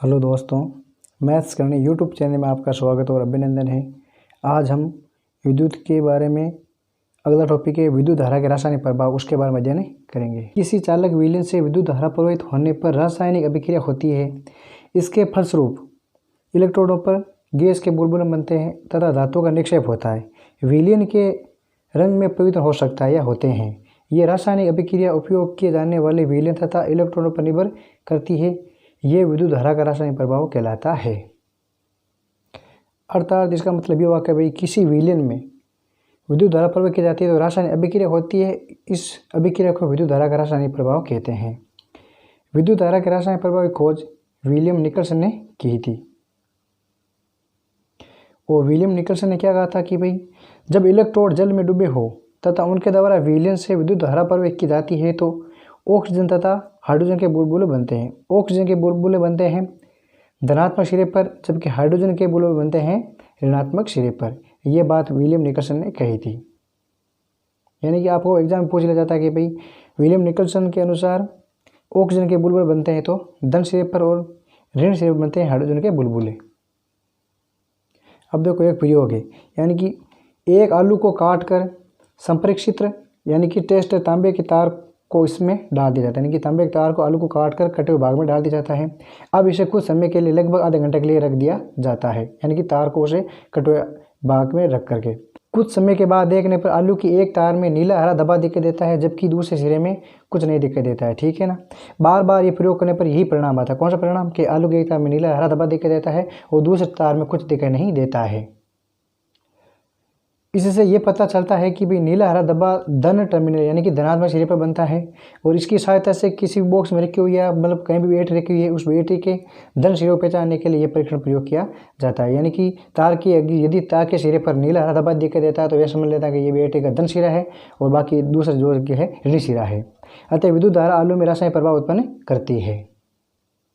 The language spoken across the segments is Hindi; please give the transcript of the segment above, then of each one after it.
हेलो दोस्तों, मैथ्स करने यूट्यूब चैनल में आपका स्वागत और अभिनंदन है। आज हम विद्युत के बारे में अगला टॉपिक है विद्युत धारा के रासायनिक प्रभाव, उसके बारे में अध्ययन करेंगे। किसी चालक विलयन से विद्युत धारा प्रवाहित होने पर रासायनिक अभिक्रिया होती है। इसके फलस्वरूप इलेक्ट्रोडों पर गैस के बुलबुले बनते हैं तथा धातुओं का निक्षेप होता है। विलयन के रंग में परिवर्तन हो सकता है या होते हैं। ये रासायनिक अभिक्रिया उपयोग किए जाने वाले विलयन तथा इलेक्ट्रॉनों पर निर्भर करती है। ये विद्युत धारा का रासायनिक प्रभाव कहलाता है। अर्थात इसका मतलब ये हुआ कि भाई किसी विलयन में विद्युत धारा प्रवाहित की जाती है तो रासायनिक अभिक्रिया होती है। इस अभिक्रिया को विद्युत धारा का रासायनिक प्रभाव कहते हैं। विद्युत धारा के रासायनिक प्रभाव की खोज विलियम निकलसन ने की थी। वो विलियम निकलसन ने क्या कहा था कि भाई जब इलेक्ट्रोड जल में डूबे हो तथा उनके द्वारा विलयन से विद्युत धारा प्रवाहित की जाती है तो ऑक्सीजन तथा हाइड्रोजन के बुलबुले बनते हैं। ऑक्सीजन के बुलबुले बनते हैं धनात्मक सिरे पर, जबकि हाइड्रोजन के बुलबुले बनते हैं ऋणात्मक सिरे पर। यह बात विलियम निकलसन ने कही थी। यानी कि आपको एग्जाम में पूछ लिया जाता है कि भाई विलियम निकलसन के अनुसार ऑक्सीजन के बुलबुले बनते हैं तो धन सिरे पर और ऋण सिरे पर बनते हैं हाइड्रोजन के बुलबुले। अब देखो एक प्रयोग है, यानी कि एक आलू को काट कर संपर्क क्षेत्र यानी कि टेस्ट तांबे की तार को इसमें डाल दिया जाता है। यानी कि तांबे की तार को आलू को काट कर कटे हुए भाग में डाल दिया जाता है। अब इसे कुछ समय के लिए लगभग आधे घंटे के लिए रख दिया जाता है। यानी कि तार को उसे कटे हुए भाग में रख करके कुछ समय के बाद देखने पर आलू की एक तार में नीला हरा धब्बा दिखाई देता है, जबकि दूसरे सिरे में कुछ नहीं दिखाई देता है। ठीक है ना। बार बार ये प्रयोग करने पर यही परिणाम आता है। कौन सा परिणाम? कि आलू की एक तार में नीला हरा धब्बा दिखाई देता है और दूसरे तार में कुछ दिखाई नहीं देता है। इससे ये पता चलता है कि भाई नीला हरा धब्बा धन टर्मिनल यानी कि धनात्मक सिरे पर बनता है और इसकी सहायता से किसी बॉक्स में रखी हुई या मतलब कहीं भी बैटरी रखी हुई है उस बैटरी के धन सिरे को पहचानने के लिए यह परीक्षण प्रयोग किया जाता है। यानी कि तार की यदि तार के सिरे पर नीला हरा धब्बा दिखाई देता है तो यह समझ लेता है कि ये बैटरी का धन सिरा है और बाकी दूसरा जो है ऋण सिरा है। अतः विद्युत धारा आलू में रासायनिक प्रभाव उत्पन्न करती है।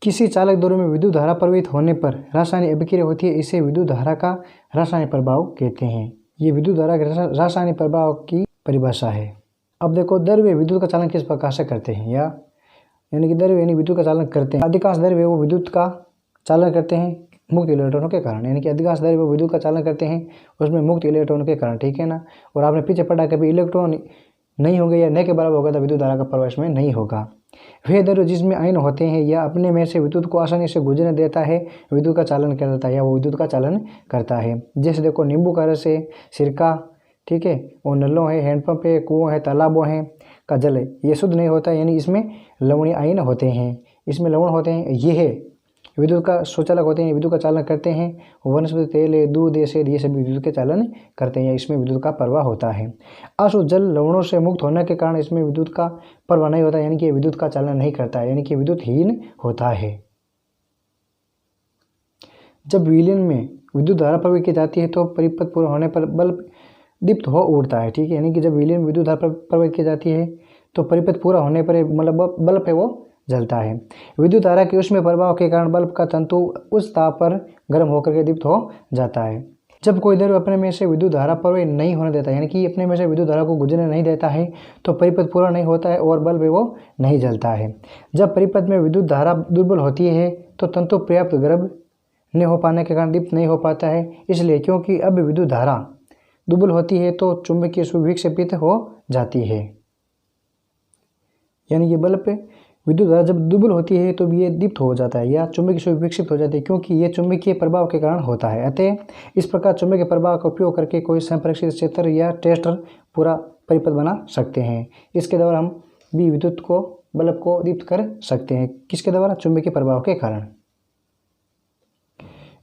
किसी चालक द्रव्य में विद्युत धारा प्रवाहित होने पर रासायनिक अभिक्रिया होती है। इसे विद्युत धारा का रासायनिक प्रभाव कहते हैं। ये विद्युत धारा के रासायनिक प्रभाव की परिभाषा है। अब देखो द्रव्य विद्युत का चालन किस प्रकार से करते हैं यानी कि द्रव्य यानी विद्युत का चालन करते हैं। अधिकांश द्रव्य वो विद्युत का चालन करते हैं मुक्त इलेक्ट्रॉनों के कारण। यानी कि अधिकांश द्रव्य वो विद्युत का चालन करते हैं उसमें मुक्त इलेक्ट्रॉनों के कारण। ठीक है ना। और आपने पीछे पढ़ा कभी इलेक्ट्रॉन नहीं होंगे या न के बराबर होगा तो विद्युत धारा का प्रवाह इसमें नहीं होगा। वे द्रव्य जिसमें आयन होते हैं या अपने में से विद्युत को आसानी से गुजरने देता है विद्युत का चालन करता है या वो विद्युत का चालन करता है। जैसे देखो नींबू का रस है, सिरका, ठीक है, और नलों है, हैंडपंप है, कुओं है, तालाबों हैं का जल है, ये शुद्ध नहीं होता। यानी इसमें लवणीय आयन होते हैं, इसमें लवण होते हैं। ये है विद्युत का सुचालक होते हैं, विद्युत का चालन करते हैं। वनस्पति तेल है, दूध है, शहद, ये सभी विद्युत के चालन करते हैं। इसमें विद्युत का प्रवाह होता है। अशुद्ध जल लवणों से मुक्त होने के कारण इसमें विद्युत का प्रवाह नहीं होता। यानी कि विद्युत का चालन नहीं करता है, यानी कि विद्युतहीन होता है। जब विलयन में विद्युत धारा प्रवाहित की जाती है तो परिपथ पूरा होने पर बल्ब दीप्त हो उठता है। ठीक है। यानी कि जब विलयन में विद्युत धारा प्रवाहित की जाती है तो परिपथ पूरा होने पर मतलब बल्ब है वो जलता है। विद्युत धारा के उसमें प्रभाव के कारण बल्ब का तंतु उस ताप पर गर्म होकर के दीप्त हो जाता है। जब कोई द्रव्य अपने में से विद्युत धारा प्रवाहित नहीं होने देता, यानी कि अपने में से विद्युत धारा को गुजरने नहीं देता है तो परिपथ पूरा नहीं होता है और बल्ब वो नहीं जलता है। जब परिपथ में विद्युत धारा दुर्बल होती है तो तंतु पर्याप्त गर्म न हो पाने के कारण दीप्त नहीं हो पाता है। इसलिए क्योंकि अब विद्युत धारा दुर्बल होती है तो चुंबकीय विक्षेपित हो जाती है। यानी कि बल्ब पे विद्युत धारा जब दुर्बल होती है तो ये दीप्त हो जाता है या चुंबकीय विक्षिप्त हो जाती है, क्योंकि ये चुंबकीय प्रभाव के कारण होता है। अतः इस प्रकार चुंबकीय प्रभाव का उपयोग करके कोई संप्रेषित क्षेत्र या टेस्टर पूरा परिपथ बना सकते हैं। इसके द्वारा हम भी विद्युत को बल्ब को दीप्त कर सकते हैं। किसके द्वारा? चुंबकीय प्रभाव के कारण।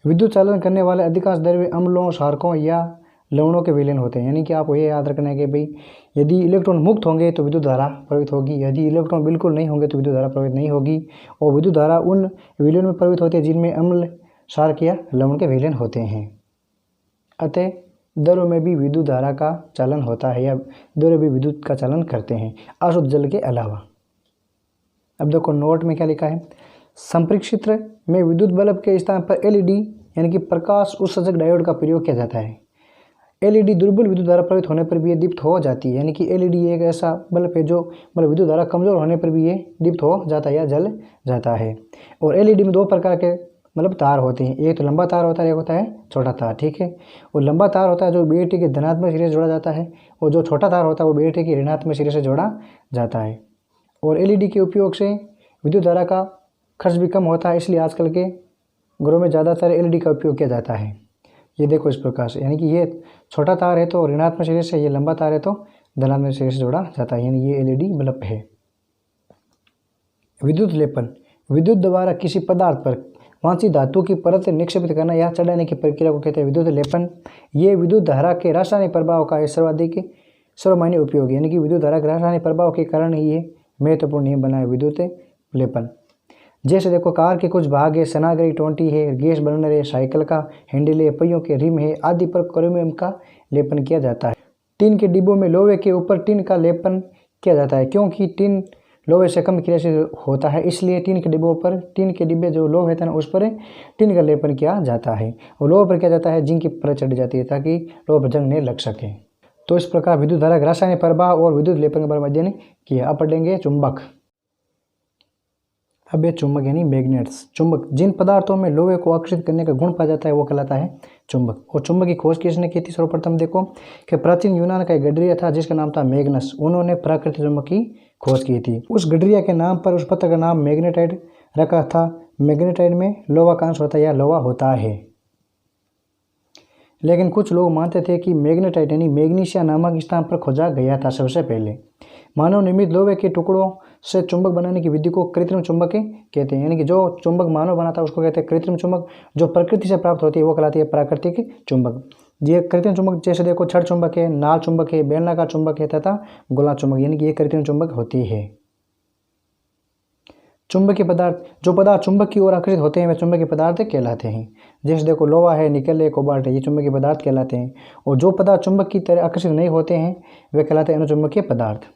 विद्युत चालन करने वाले अधिकांश द्रव्य अम्लों, क्षारकों या लवणों के विलयन होते हैं। यानी कि आपको ये याद रखना है कि भाई यदि इलेक्ट्रॉन मुक्त होंगे तो विद्युत धारा प्रवाहित होगी, यदि इलेक्ट्रॉन बिल्कुल नहीं होंगे तो विद्युत धारा प्रवाहित नहीं होगी। और विद्युत धारा उन विलयन में प्रवाहित होती है जिनमें अम्ल, क्षारक या लवण के विलयन होते हैं। अतः द्रव्य में भी विद्युत धारा का चालन होता है या द्रव्य भी विद्युत का चालन करते हैं अशुद्ध जल के अलावा। अब देखो नोट में क्या लिखा है। संपर्क क्षेत्र में विद्युत बल्ब के स्थान पर एलईडी यानी कि प्रकाश उत्सर्जक डायोड का प्रयोग किया जाता है। एलईडी दुर्बल विद्युत धारा प्रवाहित होने पर भी ये दीप्त हो जाती है। यानी कि एलईडी एक ऐसा बल्ब है जो मतलब विद्युत धारा कमजोर होने पर भी ये दीप्त हो जाता है या जल जाता है। और एलईडी में दो प्रकार के मतलब तार होते हैं, एक तो लंबा तार होता है, एक होता है छोटा तार, ठीक है। और लंबा तार होता है जो बैटरी के धनात्मक सिरे से जोड़ा जाता है, और जो छोटा तार होता है वो बैटरी के ऋणात्मक सिरे से जोड़ा जाता है। और एलईडी के उपयोग से विद्युत धारा का खर्च भी कम होता है, इसलिए आजकल के घरों में ज़्यादातर एलईडी का उपयोग किया जाता है। ये देखो इस प्रकार से, यानी कि ये छोटा तार है तो ऋणात्मक सिरे से, ये लंबा तार है तो धनात्मक सिरे से जोड़ा जाता है, यानी ये एलईडी बल्ब है। विद्युत लेपन, विद्युत द्वारा किसी पदार्थ पर वांछित धातु की परत निक्षेपित करना या चढ़ाने की प्रक्रिया को कहते हैं विद्युत लेपन। ये विद्युत धारा के रासायनिक प्रभाव का सर्वाधिक सर्वमान्य उपयोग है, यानी कि विद्युत धारा के रासायनिक प्रभाव के कारण ही ये महत्वपूर्ण नियम बना है विद्युत लेपन। जैसे देखो कार के कुछ भाग है, स्नागरी टोंटी है, गैस बर्नर है, साइकिल का हैंडल है, पहियों के रिम है आदि पर क्रोमियम का लेपन किया जाता है। टिन के डिब्बों में लोहे के ऊपर टिन का लेपन किया जाता है, क्योंकि टिन लोहे से कम क्रियाशील होता है, इसलिए टिन के डिब्बों पर, टिन के डिब्बे जो लोहे थे ना उस पर टिन का लेपन किया जाता है। और लोहे पर किया जाता है जिंक की परत चढ़ जाती है ताकि लोहे पर जंग नहीं लग सके। तो इस प्रकार विद्युत धारा का रासायनिक प्रभाव और विद्युत लेपन के बारे में अध्ययन किया। अब पढ़ेंगे चुंबक। अब ये चुंबक यानी मैग्नेट्स। चुंबक, जिन पदार्थों में लोहे को आकर्षित करने का गुण पाया जाता है वो कहलाता है चुंबक। और चुंबक की खोज किसने की थी? सर्वप्रथम देखो कि प्राचीन यूनान का एक गडरिया था जिसका नाम था मैग्नस। उन्होंने प्राकृतिक चुंबक की खोज की थी। उस गडरिया के नाम पर उस पत्थर का नाम मैग्नेटाइट रखा था। मैग्नेटाइट में लोहा का अंश होता है या लोहा होता है। लेकिन कुछ लोग मानते थे कि मैग्नेटाइट यानी मैग्नीशिया नामक स्थान पर खोजा गया था सबसे पहले। मानव निर्मित लोहे के टुकड़ों से चुंबक बनाने की विधि को कृत्रिम चुंबक कहते हैं, यानी कि जो चुंबक मानव बनाता है उसको कहते हैं कृत्रिम चुंबक। जो प्रकृति से प्राप्त होती है वो कहलाती है प्राकृतिक चुंबक। ये कृत्रिम चुंबक जैसे देखो छड़ चुंबक है, नाल चुंबक है, बेलनाकार चुंबक है तथा गोला चुंबक, यानी कि ये कृत्रिम चुंबक होती है। चुंबकीय पदार्थ, जो पदार्थ चुंबक की ओर आकर्षित होते हैं वे चुंबकीय पदार्थ कहलाते हैं। जैसे देखो लोहा है, निकल है, कोबाल्ट है, ये चुंबकीय पदार्थ कहलाते हैं। और जो पदार्थ चुंबक की तरह आकर्षित नहीं होते हैं वे कहलाते हैं अनुचुंबकीय पदार्थ।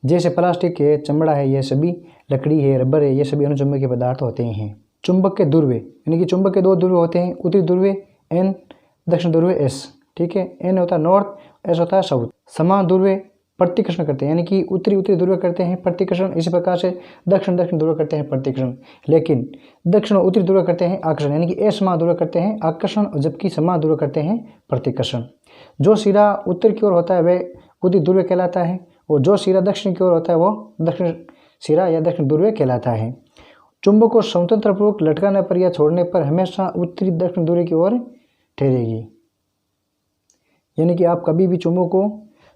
जैसे प्लास्टिक है, चमड़ा है, ये सभी, लकड़ी है, रबर है, ये सभी अनुचुंबकीय पदार्थ होते हैं। चुंबक के ध्रुव, यानी कि चुंबक के दो ध्रुव होते हैं, उत्तरी ध्रुव N, दक्षिण ध्रुव S, ठीक है। N होता है नॉर्थ, S होता है साउथ। समान ध्रुव प्रतिकर्षण करते हैं, यानी कि उत्तरी उत्तरी ध्रुव करते हैं प्रतिकर्षण, इसी प्रकार से दक्षिण दक्षिण ध्रुव करते हैं प्रतिकर्षण। लेकिन दक्षिण और उत्तरी ध्रुव करते हैं आकर्षण, यानी कि असमान ध्रुव करते हैं आकर्षण, जबकि समान ध्रुव करते हैं प्रतिकर्षण। जो सिरा उत्तर की ओर होता है वह उत्तरी ध्रुव कहलाता है, और जो सिरा दक्षिण की ओर होता है वो दक्षिण सिरा या दक्षिण ध्रुव कहलाता है। चुंबक को स्वतंत्रपूर्वक लटकाने पर या छोड़ने पर हमेशा उत्तरी दक्षिण ध्रुव की ओर ठहरेगी। यानी कि आप कभी भी चुंबक को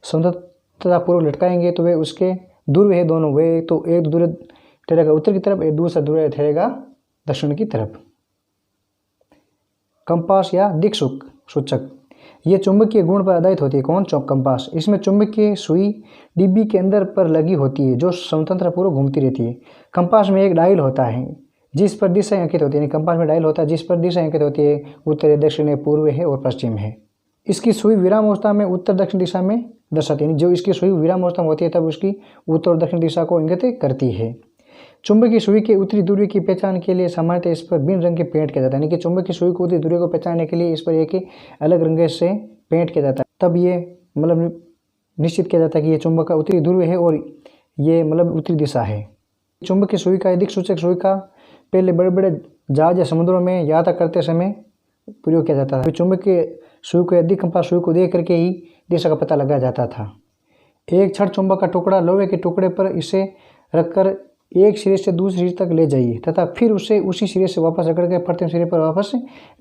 स्वतंत्रतापूर्वक लटकाएंगे तो वे उसके ध्रुव है दोनों, वे तो एक ध्रुव ठहरेगा उत्तर की तरफ, एक दूसरा ध्रुव ठहरेगा दक्षिण की तरफ। कंपास या दिक्सूचक, ये चुंबकीय गुण पर आधारित होती है। कौन? कंपास। इसमें चुंबकीय सुई डिब्बी के अंदर पर लगी होती है जो स्वतंत्रपूर्वक घूमती रहती है। कंपास में एक डायल होता है जिस पर दिशाएं अंकित होती है, कंपास में डायल होता है जिस पर दिशाएं अंकित होती है, उत्तर है, दक्षिण है, पूर्व है और पश्चिम है। इसकी सुई विराम अवस्था में उत्तर दक्षिण दिशा में दर्शाती है, जो इसकी सुई विराम अवस्था में होती है तब उसकी उत्तर और दक्षिण दिशा को इंगित करती है। चुंबकीय सुई के उत्तरी ध्रुव की पहचान के लिए सामान्यतः इस पर भिन्न रंग के पेंट किया जाता है, यानी कि चुंबकीय सुई को उत्तरी ध्रुव को पहचानने के लिए इस पर एक अलग रंग से पेंट किया जाता है, तब ये मतलब निश्चित किया जाता है कि ये चुंबक का उत्तरी ध्रुव है और ये मतलब उत्तरी दिशा है। चुंबकीय सुई का दिक्सूचक सुई का पहले बड़े बड़े जहाज या समुद्रों में यात्रा करते समय प्रयोग किया जाता था। चुंबकीय सुई को या दिक्कंपास सुई को देख करके ही दिशा का पता लगाया जाता था। एक छड़ चुंबक का टुकड़ा लोहे के टुकड़े पर इसे रखकर एक सिरे से दूसरे सिरे तक ले जाइए तथा फिर उसे उसी सिरे से वापस रगड़ कर प्रथम सिरे पर वापस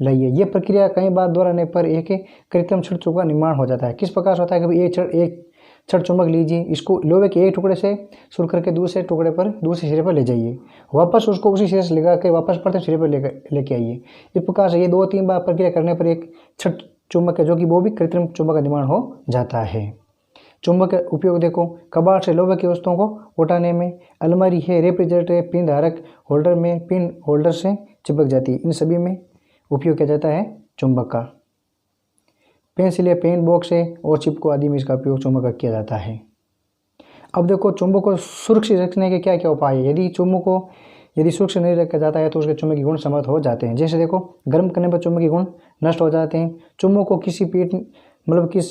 लाइए। यह प्रक्रिया कई बार दोहराने पर एक कृत्रिम छड़ चुंबक का निर्माण हो जाता है। किस प्रकार से होता है कि एक छड़ चुंबक लीजिए, इसको लोहे के एक टुकड़े से शुरू करके दूसरे टुकड़े पर दूसरे सिरे पर ले जाइए, वापस उसको उसी सिरे से लगा के वापस प्रथम सिरे पर लेके आइए। इस प्रकार से ये 2-3 बार प्रक्रिया करने पर एक छड़ चुंबक है जो कि वो भी कृत्रिम चुंबक का निर्माण हो जाता है। चुंबक का उपयोग देखो कबाड़ से लोहे की वस्तुओं को उठाने में, अलमारी है, रेफ्रिजरेटर है, पिन धारक होल्डर में पिन होल्डर से चिपक जाती है, इन सभी में उपयोग किया जाता है चुंबक का। पेंसिल है, पेन बॉक्स है और चिपको आदि में इसका उपयोग चुंबक का किया जाता है। अब देखो चुंबक को सुरक्षित रखने के क्या क्या उपाय है। यदि चुंबक को सुरक्षित नहीं रखा जाता है तो उसके चुंबकीय गुण समाप्त हो जाते हैं। जैसे देखो गर्म करने पर चुंबकीय गुण नष्ट हो जाते हैं। चुंबक को किस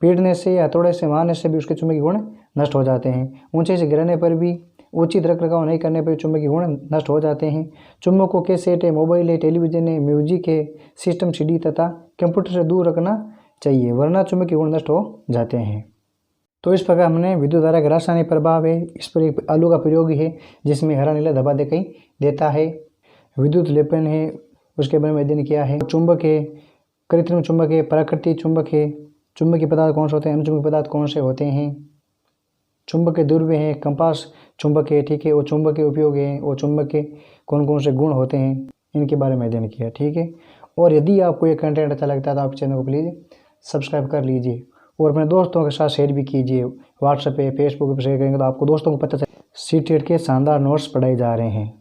पीटने से या हथौड़े से मारने से भी उसके चुंबकीय गुण नष्ट हो जाते हैं। ऊंचे से गिरने पर भी, उचित रखरखाव नहीं करने पर चुंबकीय गुण नष्ट हो जाते हैं। चुंबक को कैसेट है, मोबाइल है, टेलीविजन है, म्यूजिक है, सिस्टम सीडी तथा कंप्यूटर से दूर रखना चाहिए, वरना चुंबकीय गुण नष्ट हो जाते हैं। तो इस प्रकार हमने विद्युत धारा का रासायनिक प्रभाव है, इस पर एक आलू का प्रयोग है जिसमें हरा नीला धब्बा दिखाई देता है। विद्युत लेपन है, उसके बारे में अध्ययन किया है। चुंबक है, कृत्रिम चुंबक है, प्राकृतिक चुंबक है, चुंबकीय पदार्थ कौन से होते हैं, अनुचुंबकीय पदार्थ कौन से होते हैं, चुंबक के ध्रुव हैं, कंपास चुंबक है, ठीक है, और चुंबक के उपयोग है, और चुंबक के कौन कौन से गुण होते हैं, इनके बारे में अध्ययन किया, ठीक है। और यदि आपको ये कंटेंट अच्छा लगता है तो आप चैनल को प्लीज़ सब्सक्राइब कर लीजिए और अपने दोस्तों के साथ शेयर भी कीजिए। व्हाट्सएप पे, फेसबुक पे शेयर करेंगे तो आपको दोस्तों को पता चले सीटेट के शानदार नोट्स पढ़ाए जा रहे हैं,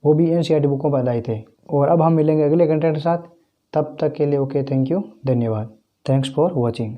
वो भी एनसीईआरटी बुकों पर आधारित है। और अब हम मिलेंगे अगले कंटेंट के साथ, तब तक के लिए ओके, थैंक यू, धन्यवाद, थैंक्स फॉर वॉचिंग।